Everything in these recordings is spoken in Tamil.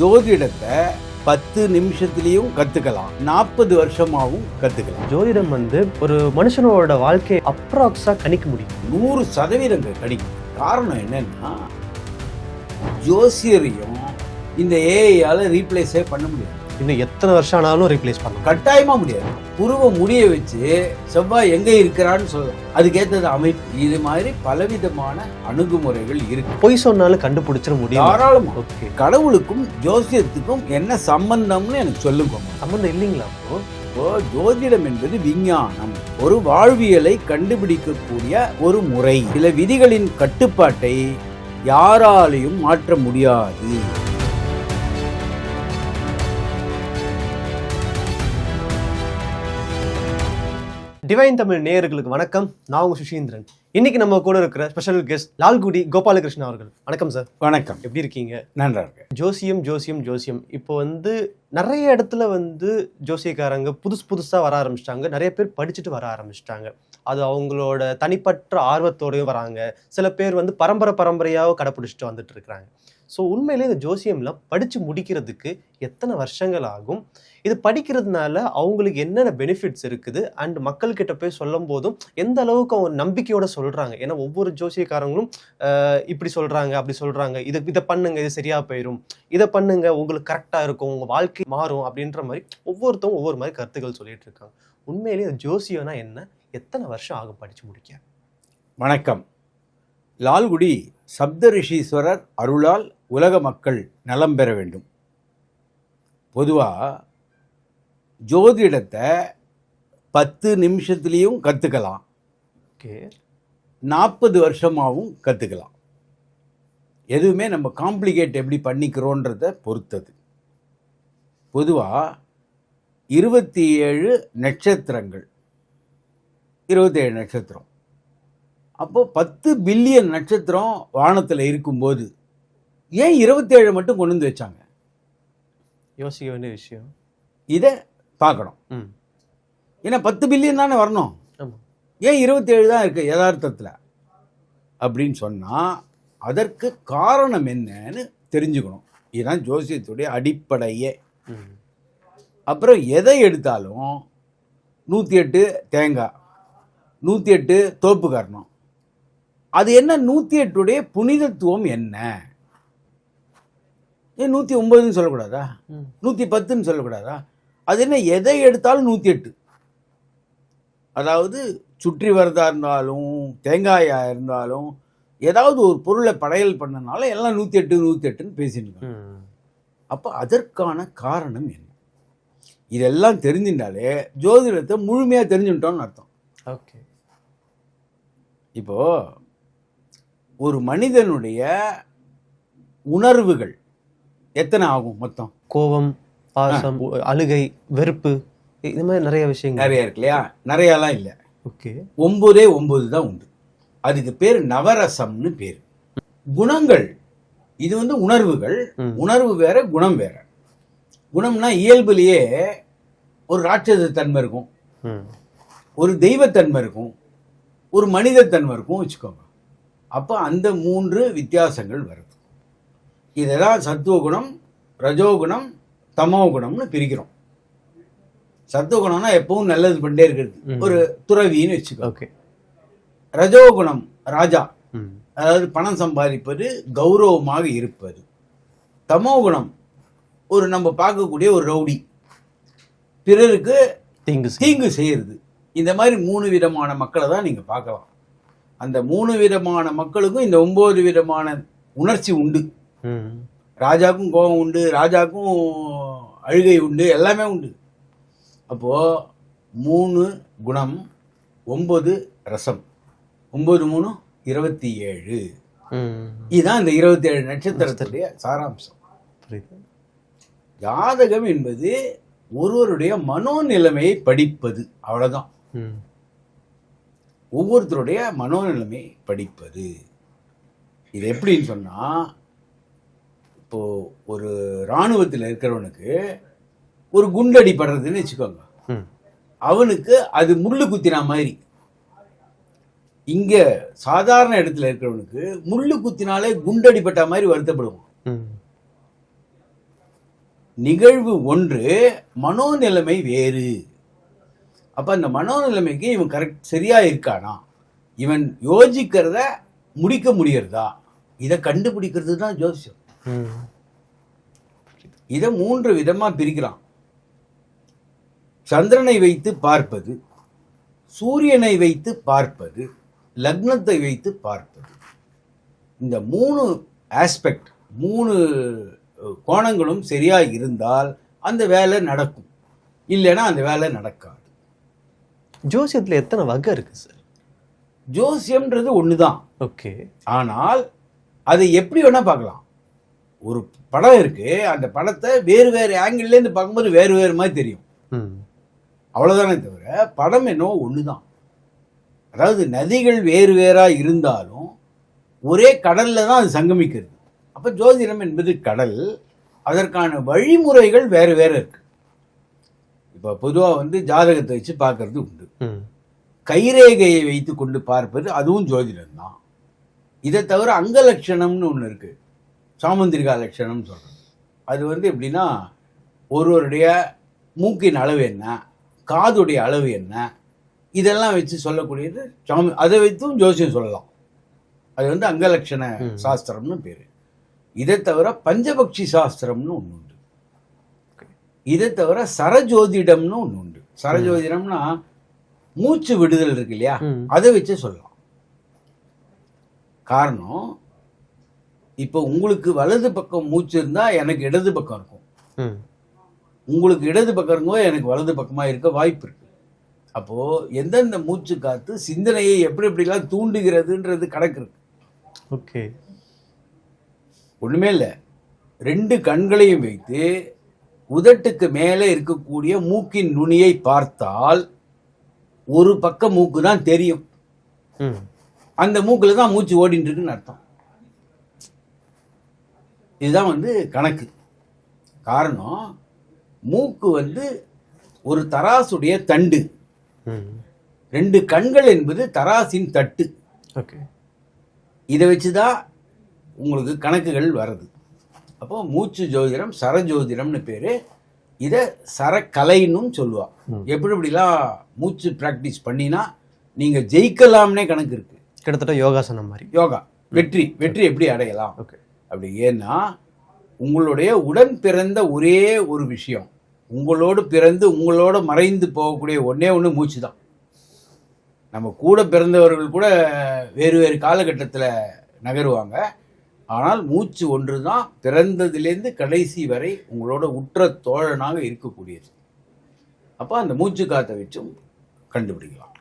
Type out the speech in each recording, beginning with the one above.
ஜோதிடத்தை 10 நிமிஷத்துலயும் கத்துக்கலாம், 40 வருஷமாவும் கத்துக்கலாம். ஜோதிடம் ஒரு மனுஷனோட வாழ்க்கையை அப்ராக்ஸா கணிக்க முடியும். 100% கணிக்கும். காரணம் என்னன்னா, ஜோசியரையும் இந்த ஏஐயால ரீப்ளேஸே பண்ண முடியாது. இன்னும் எத்தனை வருஷம் ஆனாலும் ரீப்ளேஸ் பண்ணலாம், கட்டாயமா முடியாது. புருவ முடிய வச்சு செவ்வாய் எங்க இருக்கிறான்னு சொல்லலாம், அதுக்கேற்றது அமைப்பு. இது மாதிரி பலவிதமான அணுகுமுறைகள் இருக்கு. பொய் சொன்னாலும் கண்டுபிடிச்சிட முடியும் தாராளமா. ஓகே, கடவுளுக்கும் ஜோசியத்துக்கும் என்ன சம்பந்தம்னு எனக்கு சொல்லுங்க. சம்பந்தம் இல்லைங்களா? இப்போ ஜோதிடம் என்பது விஞ்ஞானம், ஒரு வாழ்வியலை கண்டுபிடிக்கக்கூடிய ஒரு முறை. சில விதிகளின் கட்டுப்பாட்டை யாராலையும் மாற்ற முடியாது. டிவைன் தமிழ் நேயர்களுக்கு வணக்கம். நான் உங்க சுஷீந்திரன். இன்னைக்கு நம்ம கூட இருக்கிற ஸ்பெஷல் கெஸ்ட் லால்குடி கோபாலகிருஷ்ணன் அவர்கள். வணக்கம் சார். வணக்கம். எப்படி இருக்கீங்க? நன்றா இருக்கு. ஜோசியம் இப்போ நிறைய இடத்துல ஜோசியக்காரங்க புதுசா வர ஆரம்பிச்சிட்டாங்க. நிறைய பேர் படிச்சுட்டு வர ஆரம்பிச்சிட்டாங்க. அது அவங்களோட தனிப்பட்ட ஆர்வத்தோடையும் வராங்க. சில பேர் பரம்பரையாக கடைப்பிடிச்சிட்டு வந்துட்டு இருக்கிறாங்க. ஸோ உண்மையிலே இந்த ஜோசியம்லாம் படித்து முடிக்கிறதுக்கு எத்தனை வருஷங்கள் ஆகும்? இது படிக்கிறதுனால அவங்களுக்கு என்னென்ன பெனிஃபிட்ஸ் இருக்குது? அண்ட் மக்கள்கிட்ட போய் சொல்லும் போதும் எந்த அளவுக்கு அவங்க நம்பிக்கையோட சொல்கிறாங்க? ஏன்னா ஒவ்வொரு ஜோசியக்காரங்களும் இப்படி சொல்கிறாங்க, அப்படி சொல்கிறாங்க, இதை பண்ணுங்க, இது சரியாக போயிடும், இதை பண்ணுங்க, உங்களுக்கு கரெக்டாக இருக்கும், உங்கள் வாழ்க்கை மாறும் அப்படின்ற மாதிரி ஒவ்வொருத்தவங்க ஒவ்வொரு மாதிரி கருத்துக்கள் சொல்லிட்டு இருக்காங்க. உண்மையிலேயே ஜோசியம்னா என்ன? எத்தனை வருஷம் ஆகும் படித்து முடிக்க? வணக்கம். லால்குடி சப்தரிஷீஸ்வரர் அருளால் உலக மக்கள் நலம் பெற வேண்டும். பொதுவாக ஜோதிடத்தை 10 நிமிஷத்துலேயும் கற்றுக்கலாம், 40 வருஷமாகவும் கற்றுக்கலாம். எதுவுமே நம்ம காம்ப்ளிகேட் எப்படி பண்ணிக்கிறோன்றதை பொறுத்தது. பொதுவாக 27 நட்சத்திரங்கள், 27 நட்சத்திரம். அப்போ 10 பில்லியன் நட்சத்திரம் வானத்தில் இருக்கும்போது ஏன் 27 மட்டும் கொண்டு வந்து வச்சாங்க? யோசிக்க வேண்டிய விஷயம். இதை பார்க்கணும். ஏன்னா 10 பில்லியன் தானே வரணும், ஏன் 27 தான் இருக்கு யதார்த்தத்தில் அப்படின்னு சொன்னால் அதற்கு காரணம் என்னன்னு தெரிஞ்சுக்கணும். இதுதான் ஜோசியத்துடைய அடிப்படையே. அப்புறம் எதை எடுத்தாலும் 108 தேங்காய், 108 தோப்பு காரணம். அது என்ன? 108 புனிதத்துவம் என்ன? 109ன்னு சொல்லக்கூடாதா? 110ன்னு சொல்லக்கூடாதா? அது என்ன? எதை எடுத்தாலும் 108. அதாவது சுற்றி வரதா இருந்தாலும் தேங்காயாக இருந்தாலும் ஏதாவது ஒரு பொருளை படையல் பண்ணனால எல்லாம் 108ன்னு பேசிட்டு. அப்போ அதற்கான காரணம் என்ன? இதெல்லாம் தெரிஞ்சின்றாலே ஜோதிடத்தை முழுமையாக தெரிஞ்சுட்டோம்னு அர்த்தம். ஓகே. இப்போ ஒரு மனிதனுடைய உணர்வுகள் எத்தனை ஆகும் மொத்தம்? கோபம், பாசம், அழுகை, வெறுப்பு, இது மாதிரி நிறைய விஷயங்கள் நிறைய இருக்கு இல்லையா? நிறையலாம் இல்லை. ஓகே. 9 தான் உண்டு. அதுக்கு பேர் நவரசம்னு பேர். குணங்கள் இது உணர்வுகள். உணர்வு வேற, குணம் வேற. குணம்னா இயல்புலேயே ஒரு ராட்சத தன்மை இருக்கும், ஒரு தெய்வத்தன்மை இருக்கும், ஒரு மனிதத்தன்மை இருக்கும் வச்சுக்கோங்க. அப்போ அந்த 3 வித்தியாசங்கள் வருது. இதெல்லாம் சத்துவகுணம், ரஜோகுணம், தமோகுணம்னு பிரிக்கிறோம். சத்துவகுணம்னா எப்பவும் நல்லது பண்ணிட்டே இருக்கிறது, ஒரு துறவின்னு வச்சுக்கோ. ஓகே. ரஜோகுணம் ராஜா, அதாவது பணம் சம்பாதிப்பது, கௌரவமாக இருப்பது. தமோகுணம் ஒரு நம்ம பார்க்கக்கூடிய ஒரு ரவுடி, பிறருக்கு தீங்கு செய்யறது. இந்த மாதிரி 3 விதமான மக்களை தான் நீங்க பார்க்கலாம். அந்த 3 விதமான மக்களுக்கும் இந்த 9 விதமான உணர்ச்சி உண்டு. ராஜாக்கும் கோபம் உண்டு, ராஜாக்கும் அழுகை உண்டு, எல்லாமே உண்டு. அப்போ 3 குணம், 9 ரசம், 9 3 27. இதுதான் இந்த 27 நட்சத்திரத்துடைய சாராம்சம். ஜாதகம் என்பது ஒருவருடைய மனோநிலைமையை படிப்பது, அவ்வளவுதான். ஒவ்வொருத்தருடைய மனோநிலைமை படிப்பது. இது எப்படின்னு சொன்னா, இப்போ ஒரு இராணுவத்தில் இருக்கிறவனுக்கு ஒரு குண்டடி படுறதுன்னு வச்சுக்கோங்க, அவனுக்கு அது முள்ளு குத்தினா மாதிரி. இங்க சாதாரண இடத்துல இருக்கிறவனுக்கு முள்ளு குத்தினாலே குண்டடிப்பட்ட மாதிரி வருத்தப்படுவான். நிகழ்வு ஒன்று, மனோநிலைமை வேறு. அப்ப அந்த மனோநிலைமைக்கு இவன் சரியா இருக்கானா, இவன் யோசிக்கிறத முடிக்க முடியறதா, இதை கண்டுபிடிக்கிறது தான் ஜோசியம். இதை 3 விதமா பிரிக்கிறான். சந்திரனை வைத்து பார்ப்பது, சூரியனை வைத்து பார்ப்பது, லக்னத்தை வைத்து பார்ப்பது. இந்த 3 ஆஸ்பெக்ட், 3 கோணங்களும் சரியா இருந்தால் அந்த வேலை நடக்கும், இல்லைன்னா அந்த வேலை நடக்காது. ஜோசியத்துல எத்தனை வகை இருக்கு சார்? ஜோசியம்ன்றது ஒண்ணுதான். ஓகே. ஆனால் அதை எப்படி வேணா பார்க்கலாம். ஒரு படம் இருக்கு, அந்த படத்தை வேறு வேறு ஆங்கிள் இருந்து பார்க்கும்போது வேறு வேறு மாதிரி தெரியும், அவ்வளவுதானே தவிர படம் என்னவோ ஒண்ணுதான். அதாவது நதிகள் வேறு வேறா இருந்தாலும் ஒரே கடல்ல தான் அது சங்கமிக்கிறது. அப்ப ஜோதிடம் என்பது கடல், அதற்கான வழிமுறைகள் வேறு வேற இருக்கு. இப்ப பொதுவா ஜாதகத்தை வச்சு பார்க்கறது உண்டு, கைரேகையை வைத்து கொண்டு பார்ப்பது அதுவும் ஜோதிடம் தான். இதை தவிர அங்க லட்சணம்னு ஒன்று இருக்கு, சாமுந்திரிகா லட்சணம் சொல்றது. அது எப்படின்னா, ஒருவருடைய மூக்கின் அளவு என்ன, காதுடைய அளவு என்ன, இதெல்லாம் வச்சு சொல்லக்கூடியது. அதை வைத்தும் ஜோசியம் சொல்லலாம். அது அங்கலட்சண சாஸ்திரம்னு பேரு. இதை தவிர பஞ்சபக்ஷி சாஸ்திரம்னு ஒன்று உண்டு. இதை தவிர சரஜோதிடம்னு ஒன்று உண்டு. சரஜோதிடம்னா மூச்சு விடுதல் இருக்கு இல்லையா, அதை வச்சு சொல்லலாம். காரணம், இப்போ உங்களுக்கு வலது பக்கம் மூச்சு இருந்தா எனக்கு இடது பக்கம் இருக்கும், உங்களுக்கு இடது பக்கம் இருக்கும்போது எனக்கு வலது பக்கமா இருக்க வாய்ப்பு இருக்கு. அப்போ எந்தெந்த மூச்சு காத்து சிந்தனையை எப்படி எப்படிலாம் தூண்டுகிறதுன்றது கணக்கு இருக்கு. ஓகே. ஒண்ணுமே இல்லை, 2 கண்களையும் வைத்து உதட்டுக்கு மேலே இருக்கக்கூடிய மூக்கின் நுனியை பார்த்தால் ஒரு பக்கம் மூக்கு தான் தெரியும், அந்த மூக்குல தான் மூச்சு ஓடிட்டு இருக்குன்னு அர்த்தம். இதுதான் கணக்கு. காரணம், மூக்கு ஒரு தராசுடைய தண்டு, 2 கண்கள் என்பது தராசின் தட்டு. இதை வச்சுதான் உங்களுக்கு கணக்குகள் வருது. அப்போ மூச்சு ஜோதிடம் சரஜோதிடம்னு பேரு. இதை சரக்கலைன்னு சொல்லுவா. எப்படி எப்படிலாம் மூச்சு பிராக்டிஸ் பண்ணினா நீங்க ஜெயிக்கலாம்னே கணக்கு இருக்கு. கிட்டத்தட்ட யோகாசனம் மாதிரி. யோகா வெற்றி எப்படி அடையலாம் அப்படி. ஏன்னா உங்களுடைய உடன் பிறந்த ஒரே ஒரு விஷயம், உங்களோடு பிறந்து உங்களோட மறைந்து போகக்கூடிய ஒண்ணு மூச்சு தான். நம்ம கூட பிறந்தவர்கள் கூட வேறு வேறு காலகட்டத்தில் நகருவாங்க, ஆனால் மூச்சு ஒன்று தான் பிறந்ததிலேருந்து கடைசி வரை உங்களோட உற்ற தோழனாக இருக்கக்கூடியது. அப்போ அந்த மூச்சு காற்றை வச்சும் கண்டுபிடிக்கலாம்.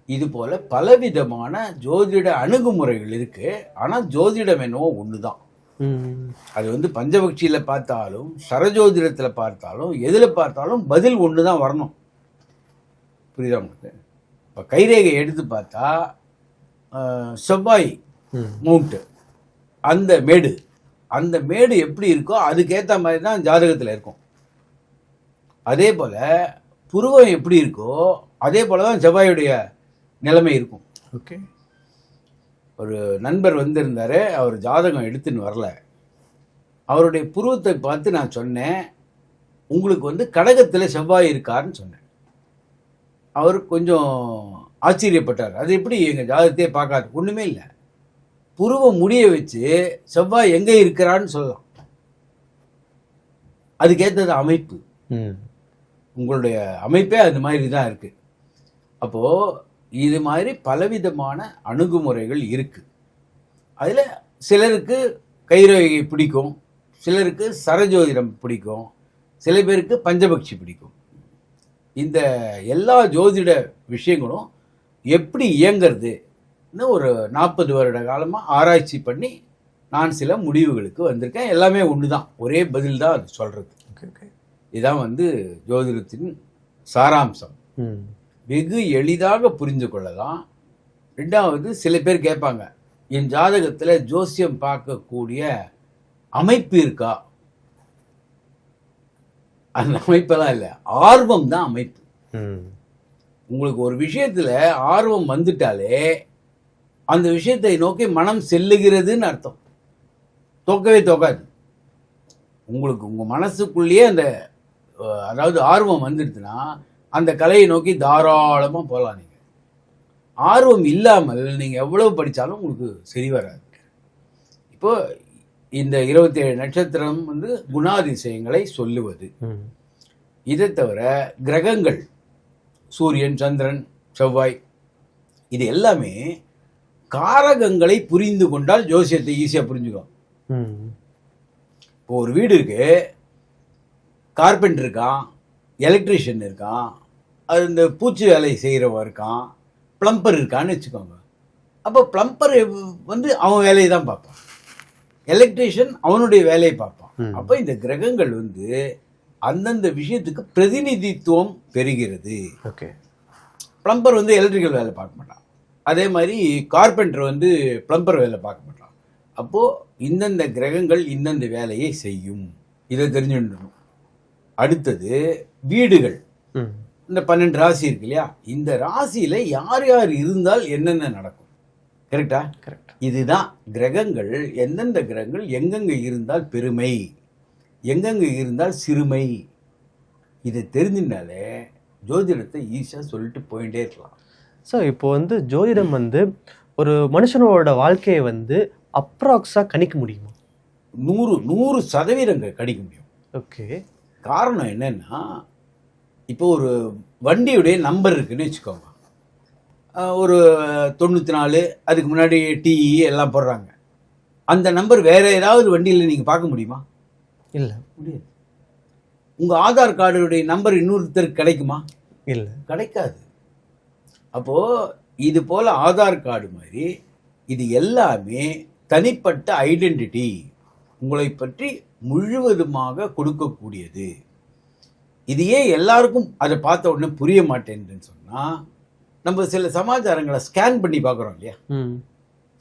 இது போல பலவிதமான ஜோதிட அணுகுமுறைகள் இருக்கு. ஆனால் ஜோதிடம் என்னவோ ஒன்று தான். அது பஞ்சபக்ஷியில பார்த்தாலும் சரஜோதிடத்துல பார்த்தாலும் எதுல பார்த்தாலும் பதில் ஒன்று தான் வரணும். புரியுதா உங்களுக்கு? இப்போ கைரேகை எடுத்து பார்த்தா செவ்வாய் மவுண்ட், அந்த மேடு எப்படி இருக்கோ அதுக்கேற்ற மாதிரி தான் ஜாதகத்தில் இருக்கும். அதே போல புருவம் எப்படி இருக்கோ அதே போல தான் செவ்வாயுடைய நிலைமை இருக்கும். ஓகே. ஒரு நண்பர் வந்திருந்தாரு, அவர் ஜாதகம் எடுத்துன்னு வரல. அவருடைய புருவத்தை பார்த்து நான் சொன்னேன், உங்களுக்கு கடகத்தில் செவ்வாய் இருக்காருன்னு சொன்னேன். அவர் கொஞ்சம் ஆச்சரியப்பட்டார். அது எப்படி எங்கள் ஜாதகத்தையே பார்க்காது? ஒன்றுமே இல்லை, புருவம் முடிய வச்சு செவ்வாய் எங்கே இருக்கிறான்னு சொல்லலாம். அதுக்கேற்றது அமைப்பு. உங்களுடைய அமைப்பே அந்த மாதிரி தான் இருக்கு. அப்போ இது மாதிரி பலவிதமான அணுகுமுறைகள் இருக்கு. அதில் சிலருக்கு கைரேகை பிடிக்கும், சிலருக்கு சரஜோதிடம் பிடிக்கும், சில பேருக்கு பஞ்சபக்ஷி பிடிக்கும். இந்த எல்லா ஜோதிட விஷயங்களும் எப்படி இயங்கிறதுன்னு ஒரு 40 வருட காலமாக ஆராய்ச்சி பண்ணி நான் சில முடிவுகளுக்கு வந்திருக்கேன். எல்லாமே ஒன்று தான், ஒரே பதில் தான் அது சொல்கிறது. இதுதான் ஜோதிடத்தின் சாராம்சம். வெகு எளிதாக புரிந்து கொள்ளலாம். 2வது, சில பேர் கேட்பாங்க, என் ஜாதகத்தில் ஜோசியம் பார்க்கக்கூடிய அமைப்பு இருக்கா? அந்த அமைப்பெல்லாம் இல்லை, ஆர்வம் தான் அமைப்பு. உங்களுக்கு ஒரு விஷயத்துல ஆர்வம் வந்துட்டாலே அந்த விஷயத்தை நோக்கி மனம் செல்லுகிறதுன்னு அர்த்தம். தோக்கவே தோக்காது. உங்களுக்கு உங்கள் மனசுக்குள்ளேயே அந்த அதாவது ஆர்வம் வந்துடுதுன்னா அந்த கலையை நோக்கி தாராளமாக போகலாம். நீங்கள் ஆர்வம் இல்லாமல் நீங்கள் எவ்வளவு படித்தாலும் உங்களுக்கு சரி வராது. இப்போ இந்த 27 நட்சத்திரம் வந்து குணாதிசயங்களை சொல்லுவது. இதை தவிர கிரகங்கள் சூரியன், சந்திரன், செவ்வாய், இது எல்லாமே காரகங்களை புரிந்து கொண்டால் ஜோசியத்தை ஈஸியாக புரிஞ்சுக்கலாம். இப்போ ஒரு வீடு இருக்கு, கார்பெண்டர் இருக்கான், எலக்ட்ரிஷியன் இருக்கான், அது இந்த பூச்சி வேலை செய்கிறவன் இருக்கான், பிளம்பர் இருக்கான்னு வச்சுக்கோங்க. அப்போ பிளம்பர் வந்து அவன் வேலையை தான் பார்ப்பான், எலக்ட்ரிஷியன் அவனுடைய வேலையை பார்ப்பான். அப்போ இந்த கிரகங்கள் வந்து அந்தந்த விஷயத்துக்கு பிரதிநிதித்துவம் பெறுகிறது. ஓகே. பிளம்பர் வந்து எலக்ட்ரிக்கல் வேலை பார்க்க மாட்டான், அதே மாதிரி கார்பெண்டர் வந்து பிளம்பர் வேலை பார்க்க மாட்டான். அப்போது இந்தந்த கிரகங்கள் இந்தந்த வேலையை செய்யும், இதை தெரிஞ்சுக்கணும். அடுத்தது வீடுகள், இந்த 12 ராசி இருக்கு இல்லையா, இந்த ராசியில் யார் யார் இருந்தால் என்னென்ன நடக்கும். கரெக்டா? கரெக்ட். இதுதான் கிரகங்கள், எந்தெந்த கிரகங்கள் எங்கெங்கே இருந்தால் பெருமை, எங்கெங்கே இருந்தால் சிறுமை, இதை தெரிஞ்சினாலே ஜோதிடத்தை ஈஸியாக சொல்லிட்டு போயிட்டே இருக்கலாம். ஸோ இப்போ வந்து ஜோதிடம் வந்து ஒரு மனுஷனோட வாழ்க்கையை வந்து அப்ராக்ஸாக கணிக்க முடியுமா? 100% கணிக்க முடியும். ஓகே. காரணம் என்னன்னா, இப்போ ஒரு வண்டியுடைய நம்பர் இருக்குன்னு வச்சுக்கோங்க, ஒரு 94, அதுக்கு முன்னாடி டிஇ எல்லாம் போடுறாங்க. அந்த நம்பர் வேற ஏதாவது வண்டியில் நீங்கள் பார்க்க முடியுமா? இல்லை, முடியாது. உங்கள் ஆதார் கார்டுடைய நம்பர் இன்னொருத்தருக்கு கிடைக்குமா? இல்லை, கிடைக்காது. அப்போது இது போல் ஆதார் கார்டு மாதிரி இது எல்லாமே தனிப்பட்ட ஐடென்டிட்டி, உங்களை பற்றி முழுவதுமாக கொடுக்கக்கூடியது. இது ஏன் எல்லாருக்கும் அதை பார்த்த உடனே புரிய மாட்டேன்னு சொன்னால், நம்ம சில சமாச்சாரங்களை ஸ்கேன் பண்ணி பார்க்குறோம் இல்லையா,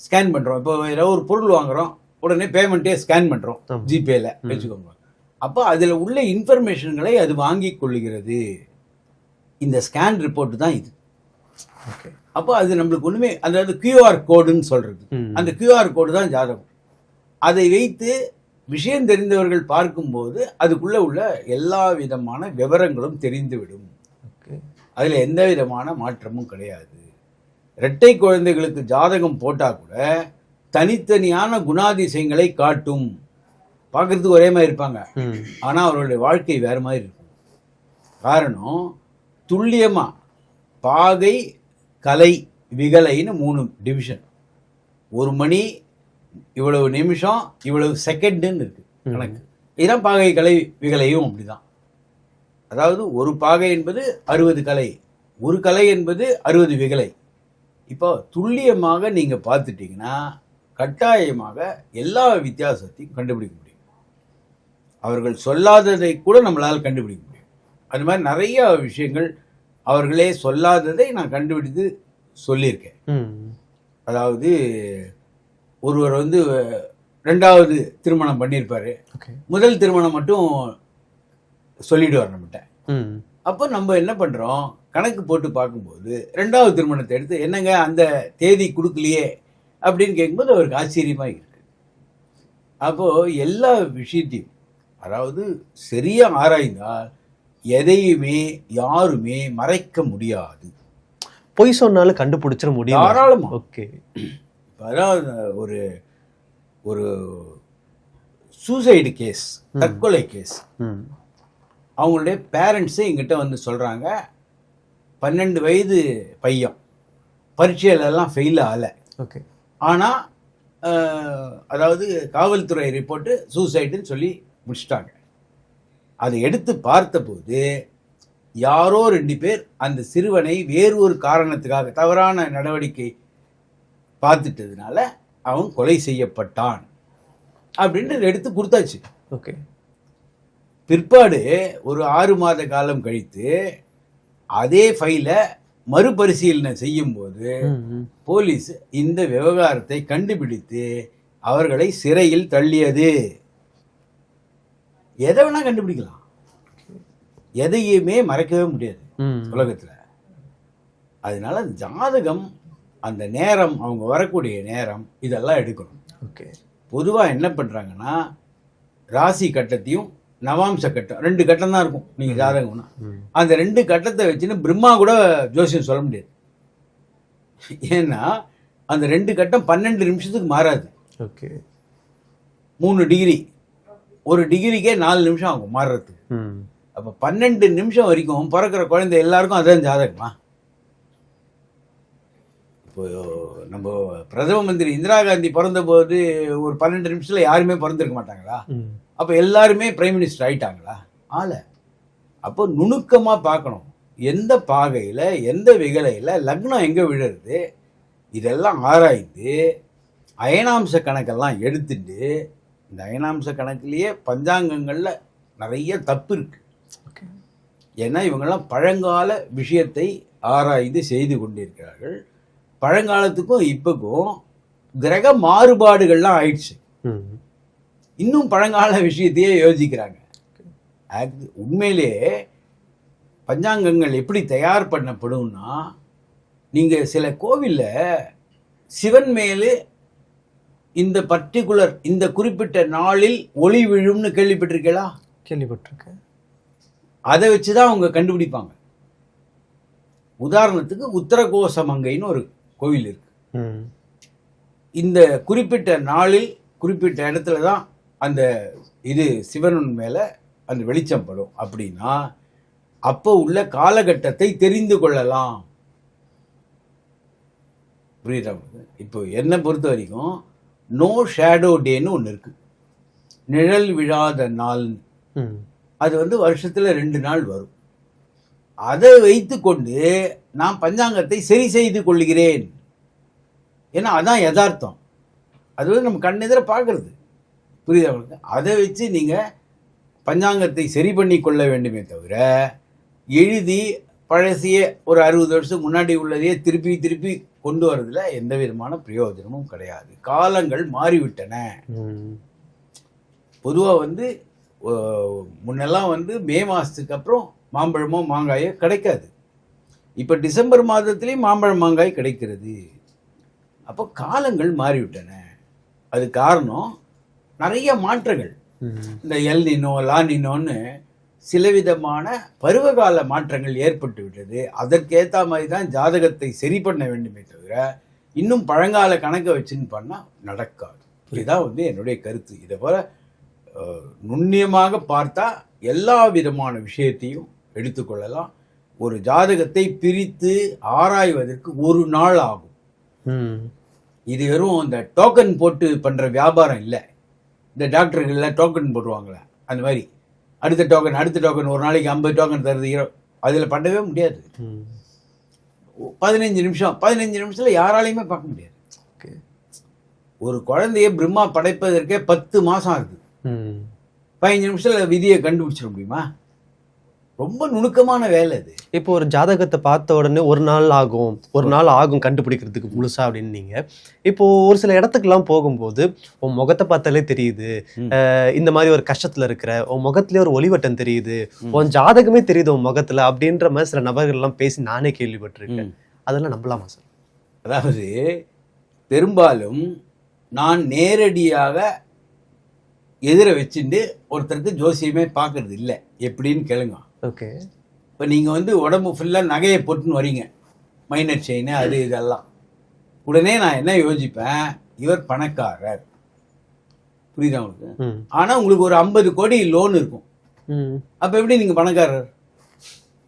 ஸ்கேன் பண்ணுறோம். இப்போ ஏதோ ஒரு பொருள் வாங்குகிறோம், உடனே பேமெண்ட்டே ஸ்கேன் பண்ணுறோம் ஜிபேல வச்சுக்கோங்க. அப்போ அதில் உள்ள இன்ஃபர்மேஷன்களை அது வாங்கி கொள்ளுகிறது. இந்த ஸ்கேன் ரிப்போர்ட் தான் இது. ஓகே. அப்போ அது நம்மளுக்கு ஒன்றுமே, அதாவது கியூஆர் கோடுன்னு சொல்கிறது, அந்த கியூஆர் கோடு தான் ஜாதகம். அதை வைத்து விஷயம் தெரிந்தவர்கள் பார்க்கும்போது அதுக்குள்ளே உள்ள எல்லா விதமான விவரங்களும் தெரிந்துவிடும். அதில் எந்த விதமான மாற்றமும் கிடையாது. இரட்டை குழந்தைகளுக்கு ஜாதகம் போட்டால் கூட தனித்தனியான குணாதிசயங்களை காட்டும். பார்க்குறதுக்கு ஒரே மாதிரி இருப்பாங்க, ஆனால் அவர்களுடைய வாழ்க்கை வேறு மாதிரி இருக்கும். காரணம், துல்லியமாக பாகை, கலை, விகலைன்னு 3 டிவிஷன். 1 மணி இவ்வளவு நிமிஷம் இவ்வளவு செகண்டுன்னு இருக்கு கணக்கு. இதுதான் பாகை, கலை, விகலையும் அப்படிதான். அதாவது ஒரு பாகை என்பது 60 கலை, ஒரு கலை என்பது 60 விகலை. இப்போ துல்லியமாக நீங்கள் பார்த்துட்டிங்கன்னா கட்டாயமாக எல்லா வித்தியாசத்தையும் கண்டுபிடிக்க முடியும். அவர்கள் சொல்லாததை கூட நம்மளால் கண்டுபிடிக்க முடியும். அது மாதிரி நிறைய விஷயங்கள் அவர்களே சொல்லாததை நான் கண்டுபிடித்து சொல்லியிருக்கேன். அதாவது ஒருவர் வந்து 2வது திருமணம் பண்ணியிருப்பாரு, முதல் திருமணம் மட்டும் சொல்லிடுவார் நம்மகிட்ட. அப்போ நம்ம என்ன பண்ணுறோம், கணக்கு போட்டு பார்க்கும்போது 2வது திருமணத்தை எடுத்து என்னங்க அந்த தேதி கொடுக்கலையே அப்படின்னு கேட்கும்போது அவருக்கு ஆச்சரியமாக இருக்கு. அப்போது எல்லா விஷயத்தையும், அதாவது சரியாக ஆராய்ந்தால் எதையுமே யாருமே மறைக்க முடியாது. பொய் சொன்னாலும் கண்டுபிடிச்சிட முடியும் தாராளமா. ஓகே. அதாவது ஒரு ஒரு சூசைடு கேஸ், தற்கொலை கேஸ், அவங்களுடைய பேரண்ட்ஸு எங்கிட்ட வந்து சொல்கிறாங்க, 12 வயது பையன் பரீட்சையிலெல்லாம் ஃபெயில் ஆகலை. ஓகே. ஆனால் அதாவது காவல்துறை ரிப்போர்ட்டு சூசைடுன்னு சொல்லி முடிச்சிட்டாங்க. அதை எடுத்து பார்த்தபோது யாரோ 2 பேர் அந்த சிறுவனை வேறு ஒரு காரணத்துக்காக தவறான நடவடிக்கை பார்த்துட்டதுனால அவன் கொலை செய்யப்பட்டான் அப்படின்னு எடுத்து கொடுத்தாச்சு. ஓகே. பிற்பாடு ஒரு 6 மாத காலம் கழித்து அதே ஃபைலை மறுபரிசீலனை செய்யும்போது போலீஸ் இந்த விவகாரத்தை கண்டுபிடித்து அவர்களை சிறையில் தள்ளியது. எதை வேணா கண்டுபிடிக்கலாம், எதையுமே மறைக்கவே முடியாது உலகத்தில். அதனால ஜாதகம், அந்த நேரம், அவங்க வரக்கூடிய நேரம், இதெல்லாம் எடுக்கணும். ஓகே. பொதுவாக என்ன பண்ணுறாங்கன்னா, ராசி கட்டத்தையும் நவாம்ச கட்டம் 2 கட்டம் தான் இருக்கும் நீங்க ஜாதகம்னா. அந்த 2 கட்டத்தை வச்சுன்னு பிரம்மா கூட ஜோசியம் சொல்ல முடியாது. ஏன்னா அந்த 2 கட்டம் 12 நிமிஷத்துக்கு மாறாது. ஓகே. 3 டிகிரி, ஒரு டிகிரிக்கே 4 நிமிஷம் ஆகும் மாறுறதுக்கு. அப்போ 12 நிமிஷம் வரைக்கும் பிறக்கிற குழந்தை எல்லாருக்கும் அதான் ஜாதகமா? இப்போ நம்ம பிரதம மந்திரி இந்திரா காந்தி பிறந்த போது ஒரு 12 நிமிஷத்துல யாருமே பிறந்திருக்க மாட்டாங்களா? அப்போ எல்லாருமே பிரைம் மினிஸ்டர் ஆயிட்டாங்களா? ஆள. அப்போ நுணுக்கமா பார்க்கணும், எந்த பாகையில எந்த விகலையில லக்னம் எங்க விழுறது, இதெல்லாம் ஆராய்ந்து அயனாம்ச கணக்கெல்லாம் எடுத்துட்டு, இந்த அயனாம்ச கணக்கிலேயே பஞ்சாங்கங்கள்ல நிறைய தப்பு இருக்கு. ஏன்னா இவங்கெல்லாம் பழங்கால விஷயத்தை ஆராய்ந்து செய்து கொண்டிருக்கிறார்கள். பழங்காலத்துக்கும் இப்போக்கும் கிரக மாறுபாடுகள்லாம் ஆயிடுச்சு. இன்னும் பழங்கால விஷயத்தையே யோசிக்கிறாங்க. உண்மையிலேயே பஞ்சாங்கங்கள் எப்படி தயார் பண்ணப்படும்னா, நீங்க சில கோவில்ல சிவன் மேலே இந்த பர்டிகுலர் இந்த குறிப்பிட்ட நாளில் ஒளி விழும்னு கேள்விப்பட்டிருக்கீங்களா? கேள்விப்பட்டிருக்கேன். அதை வச்சுதான் அவங்க கண்டுபிடிப்பாங்க. உதாரணத்துக்கு உத்தரகோசமங்கைன்னு ஒரு கோவில் இருக்கு. இந்த குறிப்பிட்ட நாளில் குறிப்பிட்ட இடத்துல தான் அந்த இது சிவன் மேல அந்த வெளிச்சம் படும் அப்படின்னா அப்போ உள்ள காலகட்டத்தை தெரிந்து கொள்ளலாம். புரியுதா? இப்போ என்னை பொறுத்த வரைக்கும் நோ ஷேடோ டேன்னு ஒன்று இருக்கு, நிழல் விழாத நாள். அது வந்து வருஷத்துல 2 நாள் வரும். அதை வைத்து கொண்டு நான் பஞ்சாங்கத்தை சரி செய்து கொள்கிறேன். ஏன்னா அதான் யதார்த்தம். அது வந்து நம்ம கண்ணெதிர பார்க்கறது. புரியுதா உங்களுக்கு? அதை வச்சு நீங்க பஞ்சாங்கத்தை சரி பண்ணி கொள்ள வேண்டுமே தவிர எழுதி பழசிய ஒரு 60 வருஷம் முன்னாடி உள்ளதையே திருப்பி திருப்பி கொண்டு வரதுல எந்த விதமான பிரயோஜனமும் கிடையாது. காலங்கள் மாறிவிட்டன. பொதுவாக வந்து முன்னெல்லாம் வந்து மே மாதத்துக்கு அப்புறம் மாம்பழமோ மாங்காயோ கிடைக்காது. இப்போ டிசம்பர் மாதத்துலேயும் மாம்பழம் மாங்காய் கிடைக்கிறது. அப்போ காலங்கள் மாறிவிட்டன. அது காரணம் நிறைய மாற்றங்கள். இந்த எல் நினோ லா நினோன்னு சில விதமான பருவகால மாற்றங்கள் ஏற்பட்டு விட்டது. அதற்கேற்ற மாதிரி தான் ஜாதகத்தை சரி பண்ண வேண்டுமே தவிர இன்னும் பழங்கால கணக்கை வச்சுன்னு பண்ணால் நடக்காது. இதுதான் வந்து என்னுடைய கருத்து. இதை போல நுண்ணியமாக பார்த்தா எல்லா விதமான விஷயத்தையும் எடுத்துக்கொள்ளலாம். ஒரு ஜாதகத்தை பிரித்து ஆராய்வதற்கு 1 நாள் ஆகும். இது வெறும் இந்த டோக்கன் போட்டு பண்ற வியாபாரம் இல்லை. இந்த டாக்டர்கள்லாம் டோக்கன் போடுவாங்களே அந்த மாதிரி அடுத்த டோக்கன் ஒரு நாளைக்கு 50 டோக்கன் தருது. அதில் பண்ணவே முடியாது. 15 நிமிஷத்துல யாராலையுமே பார்க்க முடியாது. ஒரு குழந்தைய பிரம்மா படைப்பதற்கே 10 மாசம் ஆகுது. 15 நிமிஷத்துல விதியை கண்டுபிடிச்சிட முடியுமா? ரொம்ப நுணுக்கமான வேலை அது. இப்போ ஒரு ஜாதகத்தை பார்த்த உடனே ஒரு நாள் ஆகும் கண்டுபிடிக்கிறதுக்கு முழுசா அப்படின்னு நீங்க இப்போ ஒரு சில இடத்துக்குலாம் போகும்போது உன் முகத்தை பார்த்தாலே தெரியுது, இந்த மாதிரி ஒரு கஷ்டத்துல இருக்கிற, உன் முகத்திலே ஒரு ஒளிவட்டம் தெரியுது, உன் ஜாதகமே தெரியுது உன் முகத்துல அப்படின்ற மாதிரி சில நபர்கள் எல்லாம் பேசி நானே கேள்விப்பட்டிருக்கேன். அதெல்லாம் நம்பலாமா சார்? அதாவது பெரும்பாலும் நான் நேரடியாக எதிர வச்சுட்டு ஒருத்தருக்கு ஜோசியமே பார்க்கறது இல்லை. எப்படின்னு கேளுங்க. ஓகே. இப்போ நீங்கள் வந்து உடம்பு ஃபுல்லாக நகையை போட்டுன்னு வரீங்க, மைனர் செயின் அது இதெல்லாம். உடனே நான் என்ன யோசிப்பேன், இவர் பணக்காரர். புரியுதா உங்களுக்கு? ஆனால் உங்களுக்கு ஒரு 50 கோடி லோன் இருக்கும். அப்போ எப்படி நீங்கள் பணக்காரர்?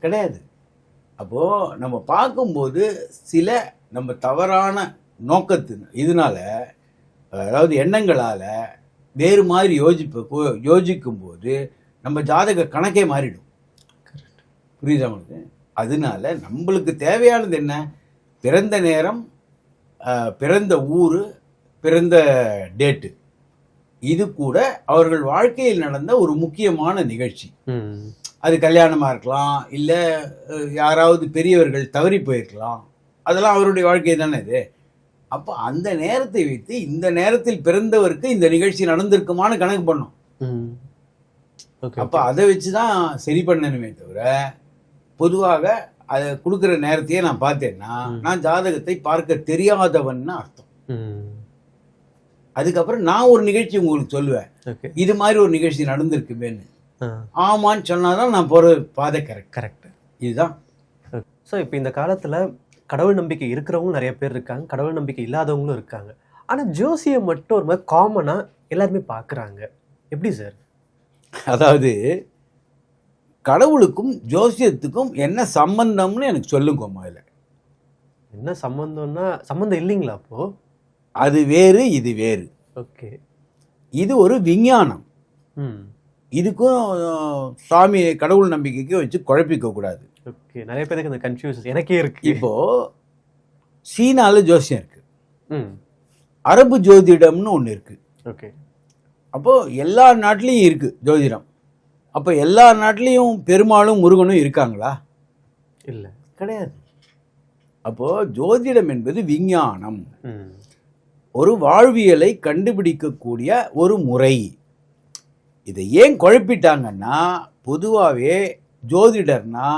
கிடையாது. அப்போது நம்ம பார்க்கும்போது சில நம்ம தவறான இதனால அதாவது எண்ணங்களால் வேறு மாதிரி யோசிக்கும்போது நம்ம ஜாதக கணக்கே மாறிடும். புரியுதா உங்களுக்கு? அதனால நம்மளுக்கு தேவையானது என்ன? பிறந்த நேரம், பிறந்த ஊர், பிறந்த டேட்டு, இது கூட அவர்கள் வாழ்க்கையில் நடந்த ஒரு முக்கியமான நிகழ்ச்சி. அது கல்யாணமாக இருக்கலாம், இல்லை யாராவது பெரியவர்கள் தவறி போயிருக்கலாம். அதெல்லாம் அவருடைய வாழ்க்கை தானே இது. அப்போ அந்த நேரத்தை வைத்து இந்த நேரத்தில் பிறந்தவருக்கு இந்த நிகழ்ச்சி நடந்திருக்குமான்னு கணக்கு பண்ணும். அப்போ அதை வச்சு தான் சரி பண்ணணுமே தவிர பொதுவாக அதை கொடுக்குற நேரத்தையே நான் பார்த்தேன்னா நான் ஜாதகத்தை பார்க்க தெரியாதவன்னு அர்த்தம். அதுக்கப்புறம் நான் ஒரு நிகழ்ச்சி உங்களுக்கு சொல்லுவேன், ஓகே. இது மாதிரி ஒரு நிகழ்ச்சி நடந்திருக்குமேன்னு. ஆமான்னு சொன்னாதான் நான் போற பாதை கரெக்ட். இதுதான். ஸோ இப்போ இந்த காலத்துல கடவுள் நம்பிக்கை இருக்கிறவங்களும் நிறைய பேர் இருக்காங்க, கடவுள் நம்பிக்கை இல்லாதவங்களும் இருக்காங்க. ஆனா ஜோசியம் மட்டும் ஒரு மாதிரி காமனா எல்லாருமே பார்க்குறாங்க. எப்படி சார்? அதாவது கடவுளுக்கும் ஜோசியத்துக்கும் என்ன சம்பந்தம்னு எனக்கு சொல்லுங்க முதல்ல. என்ன சம்பந்தம்னா சம்பந்தம் இல்லைங்களா அப்போ? அது வேறு, இது வேறு. ஓகே. இது ஒரு விஞ்ஞானம். ம். இதுக்கும் சாமி கடவுள் நம்பிக்கைக்கும் வச்சு குழப்பிக்க கூடாது. ஓகே. நிறைய பேருக்கு இந்த கன்ஃபியூஸ் எனக்கே இருக்கு. இப்போ சீனால ஜோசியம் இருக்கு, ம். அரபு ஜோதிடம்னு ஒன்று இருக்கு. ஓகே. அப்போ எல்லா நாட்டிலையும் இருக்கு ஜோதிடம். அப்போ எல்லா நாட்டிலையும் பெருமாளும் முருகனும் இருக்காங்களா? இல்லை, கிடையாது. அப்போ ஜோதிடம் என்பது விஞ்ஞானம், ம். ஒரு வாழ்வியலை கண்டுபிடிக்கக்கூடிய ஒரு முறை. இதை ஏன் குழப்பிட்டாங்கன்னா, பொதுவாகவே ஜோதிடர்னா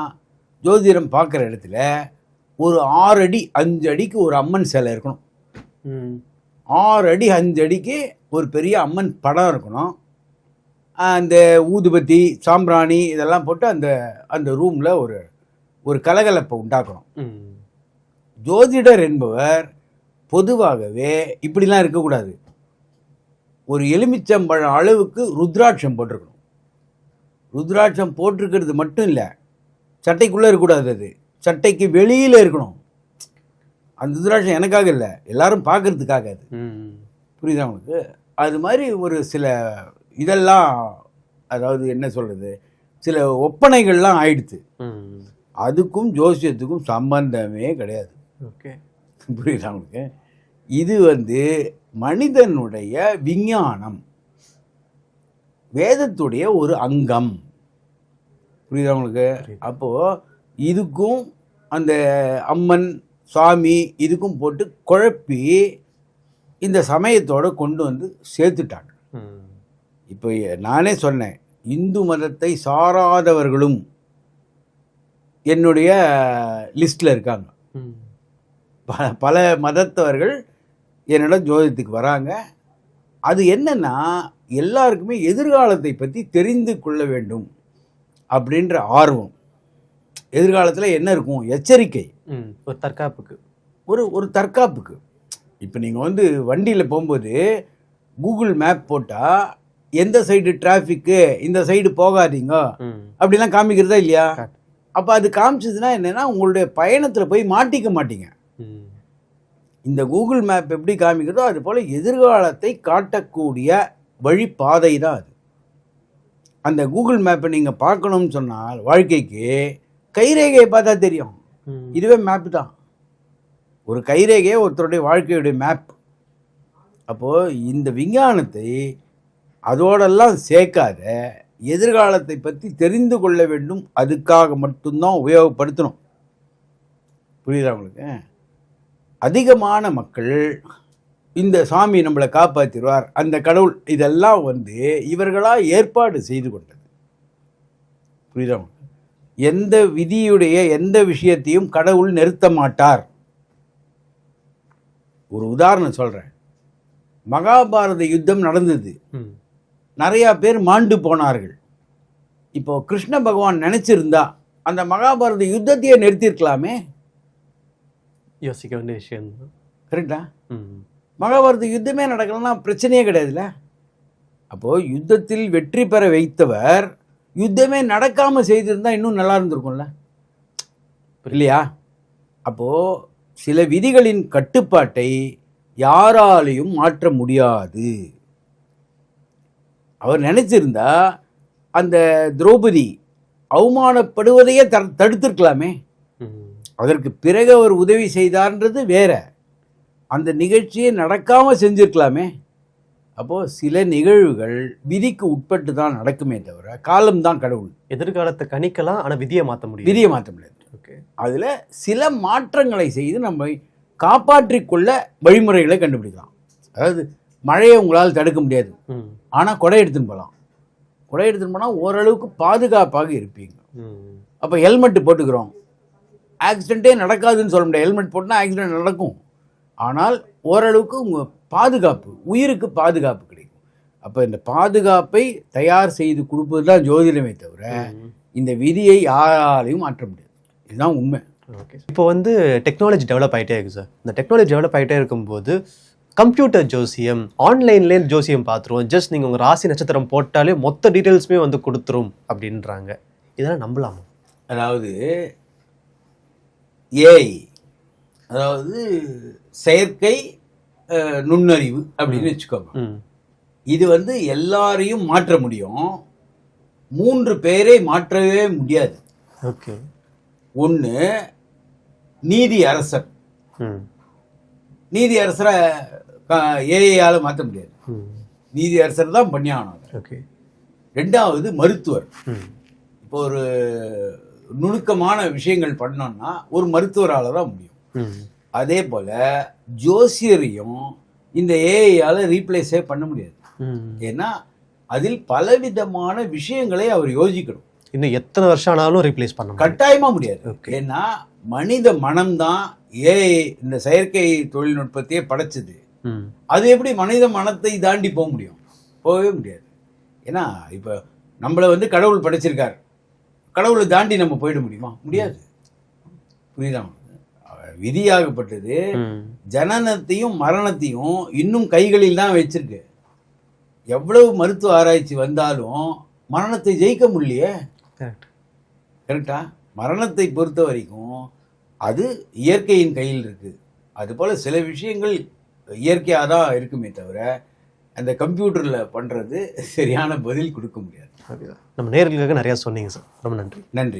ஜோதிடம் பார்க்குற இடத்துல ஒரு 6 அடி 5 அடிக்கு ஒரு அம்மன் சிலை இருக்கணும். ம். 6 அடி 5 அடிக்கு ஒரு பெரிய அம்மன் படம் இருக்கணும். அந்த ஊதுபத்தி சாம்பிராணி இதெல்லாம் போட்டு அந்த அந்த ரூமில் ஒரு ஒரு கலகலப்பை உண்டாக்கணும். ம். ஜோதிடர் என்பவர் பொதுவாகவே இப்படிலாம் இருக்கக்கூடாது. ஒரு எலுமிச்சம்பழம் அளவுக்கு ருத்ராட்சம் போட்டிருக்கணும். ருத்ராட்சம் போட்டிருக்கிறது மட்டும் இல்லை, சட்டைக்குள்ளே இருக்கக்கூடாது, அது சட்டைக்கு வெளியில் இருக்கணும். அந்த ருத்ராட்சம் எனக்காக இல்லை, எல்லாரும் பார்க்கறதுக்காக. அது ம். புரியுதா உங்களுக்கு? அது மாதிரி ஒரு சில இதெல்லாம், அதாவது என்ன சொல்கிறது, சில ஒப்பனைகள்லாம் ஆயிடுச்சு. ம். அதுக்கும் ஜோசியத்துக்கும் சம்பந்தமே கிடையாது. ஓகே. புரியுதா உங்களுக்கு? இது மனிதனுடைய விஞ்ஞானம், வேதத்துடைய ஒரு அங்கம். புரியுதா உங்களுக்கு? அப்போது இதுக்கும் அந்த அம்மன் சாமி இதுக்கும் போட்டு குழப்பி இந்த சமயத்தோடு கொண்டு வந்து சேர்த்துட்டாங்க. ம். இப்போ நானே சொன்னேன், இந்து மதத்தை சாராதவர்களும் என்னுடைய லிஸ்ட்டில் இருக்காங்க. ம். பல மதத்தவர்கள் என்னோட ஜோதிடத்துக்கு வராங்க. அது என்னன்னா, எல்லாருக்குமே எதிர்காலத்தை பற்றி தெரிந்து கொள்ள வேண்டும் அப்படின்ற ஆர்வம். எதிர்காலத்தில் என்ன இருக்கும், எச்சரிக்கை, ஒரு தற்காப்புக்கு, ஒரு தற்காப்புக்கு. இப்போ நீங்கள் வண்டியில் போகும்போது கூகுள் மேப் போட்டால் எந்த சைடு டிராஃபிக்கு, இந்த சைடு போகாதீங்க அப்படிலாம் காமிக்கிறதா இல்லையா? அப்போ அது காமிச்சதுன்னா என்னென்னா, உங்களுடைய பயணத்தில் போய் மாட்டிக்க மாட்டீங்க. இந்த கூகுள் மேப் எப்படி காமிக்கிறதோ அது போல் எதிர்காலத்தை காட்டக்கூடிய வழிபாதை தான் அது. அந்த கூகுள் மேப்பை நீங்கள் பார்க்கணும்னு சொன்னால் வாழ்க்கைக்கு கைரேகையை பார்த்தா தெரியும். இதுவே மேப் தான், ஒரு கைரேகையே ஒருத்தருடைய வாழ்க்கையுடைய மேப். அப்போது இந்த விஞ்ஞானத்தை அதோடெல்லாம் சேர்க்காத, எதிர்காலத்தை பற்றி தெரிந்து கொள்ள வேண்டும், அதுக்காக மட்டும்தான் உபயோகப்படுத்தணும். புரியுதா உங்களுக்கு? அதிகமான மக்கள் இந்த சாமி நம்மளை காப்பாற்றிடுவார், அந்த கடவுள், இதெல்லாம் இவர்களாக ஏற்பாடு செய்து கொண்டது. புரியுதா? எந்த விதியுடைய எந்த விஷயத்தையும் கடவுள் நிறுத்த மாட்டார். ஒரு உதாரணம் சொல்கிறேன். மகாபாரத யுத்தம் நடந்தது, நிறையா பேர் மாண்டு போனார்கள். இப்போ கிருஷ்ண பகவான் நினச்சிருந்தா அந்த மகாபாரத யுத்தத்தையே நிறுத்தியிருக்கலாமே. யோசிக்க வேண்டிய விஷயம். கரெக்டா? மகாபாரத யுத்தமே நடக்கலன்னா பிரச்சனையே கிடையாதுல்ல. அப்போது யுத்தத்தில் வெற்றி பெற வைத்தவர் யுத்தமே நடக்காமல் செய்திருந்தா இன்னும் நல்லா இருந்திருக்கும்ல, இல்லையா? அப்போது சில விதிகளின் கட்டுப்பாட்டை யாராலையும் மாற்ற முடியாது. அவர் நினைச்சிருந்தா அந்த திரௌபதி அவமானப்படுவதையே தடுத்திருக்கலாமே. அதற்கு பிறகு அவர் உதவி செய்தார்ன்றது வேற, அந்த நிகழ்ச்சியை நடக்காமல் செஞ்சிருக்கலாமே. அப்போது சில நிகழ்வுகள் விதிக்கு உட்பட்டு தான் நடக்குமே தவிர காலம்தான் கடவுள். எதிர்காலத்தை கணிக்கலாம், ஆனால் விதியை மாற்ற முடியும். விதியை மாற்ற முடியாது. ஓகே. அதில் சில மாற்றங்களை செய்து நம்ம காப்பாற்றிக்கொள்ள வழிமுறைகளை கண்டுபிடிக்கலாம். அதாவது மழையை உங்களால் தடுக்க முடியாது, ஆனால் கொடை எடுத்துன்னு போகலாம். கொடை எடுத்துன்னு போனால் ஓரளவுக்கு பாதுகாப்பாக இருப்பீங்க. அப்போ ஹெல்மெட்டு போட்டுக்கிறோம், ஆக்சிடெண்ட்டே நடக்காதுன்னு சொல்ல முடியாது. ஹெல்மெட் போட்டுனா ஆக்சிடெண்ட் நடக்கும், ஆனால் ஓரளவுக்கு உங்கள் பாதுகாப்பு, உயிருக்கு பாதுகாப்பு கிடைக்கும். அப்போ இந்த பாதுகாப்பை தயார் செய்து கொடுப்பது தான் ஜோதிடமே தவிர இந்த விதியை யாராலையும் மாற்ற முடியாது. இதுதான் உண்மை. ஓகே, இப்போ வந்து டெக்னாலஜி டெவலப் ஆகிட்டே இருக்கு சார். இந்த டெக்னாலஜி டெவலப் ஆகிட்டே இருக்கும்போது கம்ப்யூட்டர் ஜோசியம், ஆன்லைன்லேயே ஜோசியம் பார்த்துருவோம், ஜஸ்ட் நீங்கள் உங்கள் ராசி நட்சத்திரம் போட்டாலே மொத்த டீட்டெயில்ஸுமே வந்து கொடுத்துரும் அப்படின்றாங்க. இதெல்லாம் நம்பலாமா? அதாவது ஏஐ, அதாவது செயற்கை நுண்ணறிவு அப்படின்னு வச்சுக்கோங்க. இது வந்து எல்லாரையும் மாற்ற முடியும். 3 பேரை மாற்றவே முடியாது. ஓகே. ஒன்று நீதி அரசர். நீதி அரசரை ஏஐயால் மாற்ற முடியாது. நீதி அரசர் தான் பண்ணியாகணும். ஓகே. 2வது மருத்துவர். இப்போ ஒரு நுணுக்கமான விஷயங்கள் பண்ணோம்னா ஒரு மருத்துவரால் தான் முடியும். அதே போல ஜோசியரையும் இந்த ஏஐயால் ரீப்ளேஸே பண்ண முடியாது. ஏன்னா அதில் பலவிதமான விஷயங்களை அவர் யோசிக்கணும். இன்னும் எத்தனை வருஷம் ஆனாலும் ரீப்ளேஸ் பண்ண கட்டாயமா முடியாது. ஏன்னா மனித மனம்தான் ஏஐ இந்த செயற்கை தொழில்நுட்பத்தையே படைச்சது. அது எப்படி மனித மனத்தை தாண்டி போக முடியும்? போகவே முடியாது. ஏன்னா இப்போ நம்மளை வந்து கடவுள் படைச்சிருக்கார், கடவுளை தாண்டி நம்ம போயிட முடியுமா? முடியாது. புரியுதா? விதியாகப்பட்டது ஜனனத்தையும் மரணத்தையும் இன்னும் கைகளில் தான் வச்சிருக்கு. எவ்வளவு மருத்துவ ஆராய்ச்சி வந்தாலும் மரணத்தை ஜெயிக்க முடியலையே. கரெக்டா? மரணத்தை பொறுத்த வரைக்கும் அது இயற்கையின் கையில் இருக்கு. அதுபோல் சில விஷயங்கள் இயற்கையாக தான் இருக்குமே தவிர அந்த கம்ப்யூட்டரில் பண்ணுறது சரியான பதில் கொடுக்க முடியாது. நம்ம நேயர்களுக்காக நிறையா சொன்னீங்க சார். ரொம்ப நன்றி. நன்றி.